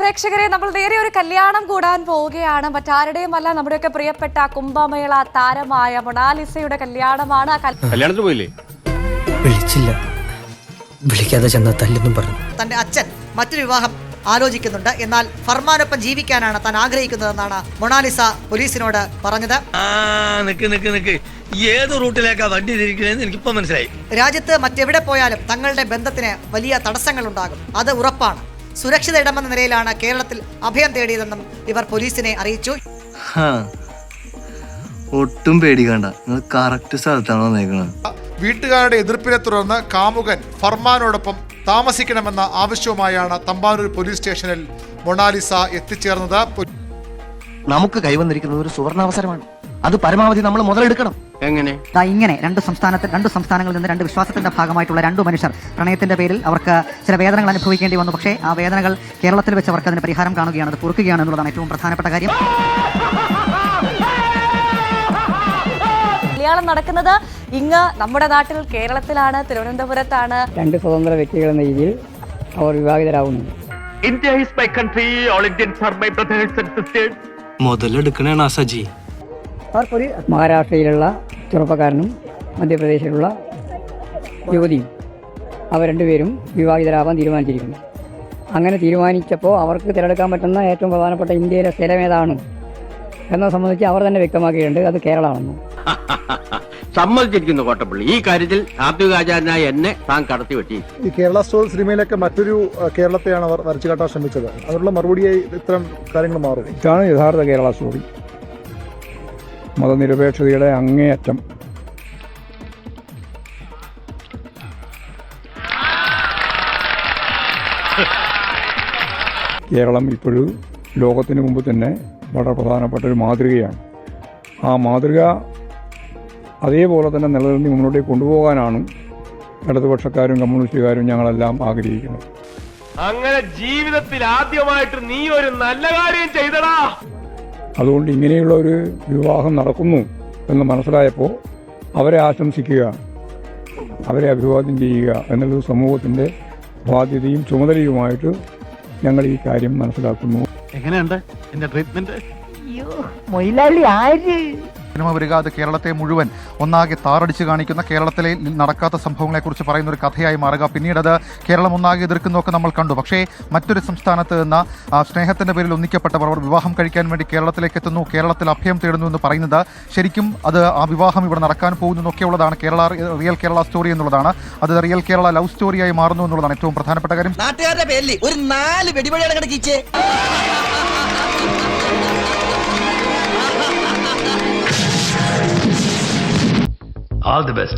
പ്രേക്ഷകരെ, നമ്മൾ നേരെ ഒരു കല്യാണം കൂടാൻ പോവുകയാണ്. മറ്റാരുടെയുമല്ല, നമ്മുടെയൊക്കെ പ്രിയപ്പെട്ട കുംഭമേള താരമായ മൊണാലിസയുടെ കല്യാണമാണ്. കല്യാണത്തിന് പോയില്ലേ? വിളിച്ചില്ല, വിളിക്കാതെ ചെന്ന തല്ലെന്നും പറഞ്ഞു. തന്റെ അച്ഛൻ മറ്റൊരു വിവാഹം ആലോചിക്കുന്നുണ്ട്. എന്നാൽ ഫർമാനൊപ്പം ജീവിക്കാനാണ് താൻ ആഗ്രഹിക്കുന്നതെന്നാണ് മൊണാലിസ പോലീസിനോട് പറഞ്ഞത്. ഏത് റൂട്ടിലേക്കാ വണ്ടി തിരിക്കണേന്ന് എനിക്കിപ്പോ മനസ്സിലായി. രാജ്യത്ത് മറ്റെവിടെ പോയാലും തങ്ങളുടെ ബന്ധത്തിന് വലിയ തടസ്സങ്ങൾ ഉണ്ടാകും, അത് ഉറപ്പാണ്. സുരക്ഷിത ഇടമെന്ന നിലയിലാണ് കേരളത്തിൽ അഭയം തേടിയതെന്നും ഇവർ പോലീസിനെ അറിയിച്ചു. ഒട്ടും പേടിക്കണ്ട, നിങ്ങൾ കറക്റ്റ് സ്ഥലത്താണോ വന്നേക്കണത്. വീട്ടുകാരുടെ എതിർപ്പിനെ തുടർന്ന് കാമുകൻ ഫർമാനോടൊപ്പം താമസിക്കണമെന്ന ആവശ്യവുമായാണ് തമ്പാനൂർ പോലീസ് സ്റ്റേഷനിൽ മൊണാലിസ എത്തിച്ചേർന്നത്. നമുക്ക് കൈവന്നിരിക്കുന്നത് ഒരു സുവർണാവസരമാണ്, അത് പരമാവധി നമ്മൾ മുതലെടുക്കണം. എങ്ങനെ? ഇങ്ങനെ രണ്ട് സംസ്ഥാനങ്ങളിൽ നിന്ന് രണ്ട് വിശ്വാസത്തിന്റെ ഭാഗമായിട്ടുള്ള രണ്ടു മനുഷ്യർ പ്രണയത്തിന്റെ പേരിൽ അവർക്ക് ചില വേദനകൾ അനുഭവിക്കേണ്ടി വന്നു. പക്ഷേ ആ വേദനകൾ കേരളത്തിൽ വെച്ച് അവർക്ക് അതിന് പരിഹാരം കാണുകയാണ്, അത് പൊറുക്കുകയാണ് എന്നുള്ളതാണ് ഏറ്റവും പ്രധാനപ്പെട്ട കാര്യം. കല്യാണം നടക്കുന്നത് ഇങ്ങ് നമ്മുടെ നാട്ടിൽ കേരളത്തിലാണ്, തിരുവനന്തപുരത്താണ്. രണ്ട് സ്വതന്ത്ര വ്യക്തികൾ എന്ന രീതിയിൽ അവർ വിവാഹിതരാകുന്നു. മുതലെടുക്കണേണ സജി. മഹാരാഷ്ട്രയിലുള്ള ചെറുപ്പക്കാരനും മധ്യപ്രദേശിലുള്ള യുവതിയും അവർ രണ്ടുപേരും വിവാഹിതരാകാൻ തീരുമാനിച്ചിരിക്കുന്നു. അങ്ങനെ തീരുമാനിച്ചപ്പോൾ അവർക്ക് തിരഞ്ഞെടുക്കാൻ പറ്റുന്ന ഏറ്റവും പ്രധാനപ്പെട്ട ഇന്ത്യയിലെ സ്ഥലം ഏതാണ് എന്നെ സംബന്ധിച്ച് അവർ തന്നെ വ്യക്തമാക്കിയിട്ടുണ്ട്, അത് കേരളമാണെന്ന്. സമ്മതിച്ചിരിക്കുന്നു കോട്ടപ്പള്ളി. ഈ കാര്യത്തിൽ താത്വികാചാരനായ എന്നെ താൻ കടത്തി വെട്ടി. ഈ കേരള സ്റ്റോറി സിനിമയിലൊക്കെ മറ്റൊരു കേരളത്തെയാണ് അവർ വരച്ചു കാട്ടാൻ ശ്രമിച്ചത്. അതിനുള്ള മറുപടിയായി ഇത്തരം കാര്യങ്ങൾ മാറും. ഇതാണ് യഥാർത്ഥ കേരള സ്റ്റോറി. മതനിരപേക്ഷതയുടെ അങ്ങേയറ്റം. കേരളം ഇപ്പോഴും ലോകത്തിന് മുമ്പ് തന്നെ വളരെ പ്രധാനപ്പെട്ട ഒരു മാതൃകയാണ്. ആ മാതൃക അതേപോലെ തന്നെ നിലനിർത്തി മുന്നോട്ടേക്ക് കൊണ്ടുപോകാനാണ് ഇടതുപക്ഷക്കാരും കമ്മ്യൂണിസ്റ്റുകാരും ഞങ്ങളെല്ലാം ആഗ്രഹിക്കുന്നത്. അങ്ങനെ ജീവിതത്തിൽ ആദ്യമായിട്ട് നീ ഒരു നല്ല കാര്യം ചെയ്തടാ. അതുകൊണ്ട് ഇങ്ങനെയുള്ള ഒരു വിവാഹം നടക്കുന്നു എന്ന് മനസ്സിലായപ്പോൾ അവരെ ആശംസിക്കുക, അവരെ അഭിവാദ്യം ചെയ്യുക എന്നുള്ളത് സമൂഹത്തിൻ്റെ ബാധ്യതയും ചുമതലയുമായിട്ട് ഞങ്ങൾ ഈ കാര്യം മനസ്സിലാക്കുന്നു. എങ്ങനെയുണ്ട് എന്റെ ട്രീറ്റ്മെന്റ്? സിനിമ വരിക അത് കേരളത്തെ മുഴുവൻ ഒന്നാകെ താറടിച്ച് കാണിക്കുന്ന, കേരളത്തിലെ നടക്കാത്ത സംഭവങ്ങളെക്കുറിച്ച് പറയുന്ന ഒരു കഥയായി മാറുക. പിന്നീട് അത് കേരളം ഒന്നാകെ എതിർക്കുന്നതൊക്കെ നമ്മൾ കണ്ടു. പക്ഷേ മറ്റൊരു സംസ്ഥാനത്ത് നിന്ന് സ്നേഹത്തിൻ്റെ പേരിൽ ഒന്നിക്കപ്പെട്ടവർ അവർ വിവാഹം കഴിക്കാൻ വേണ്ടി കേരളത്തിലേക്ക് എത്തുന്നു, കേരളത്തിൽ അഭയം തേടുന്നു എന്ന് പറയുന്നത് ശരിക്കും അത് ആ വിവാഹം ഇവിടെ നടക്കാൻ പോകുന്നു എന്നൊക്കെയുള്ളതാണ് റിയൽ കേരള സ്റ്റോറി എന്നുള്ളതാണ്. അത് റിയൽ കേരള ലവ് സ്റ്റോറിയായി മാറുന്നു എന്നുള്ളതാണ് ഏറ്റവും പ്രധാനപ്പെട്ട കാര്യം. നാട്ടുകാരുടെ പേരിൽ ഒരു 4 വെടിപൊടിയാണ് കിടക്കിച്ചേ. All the best.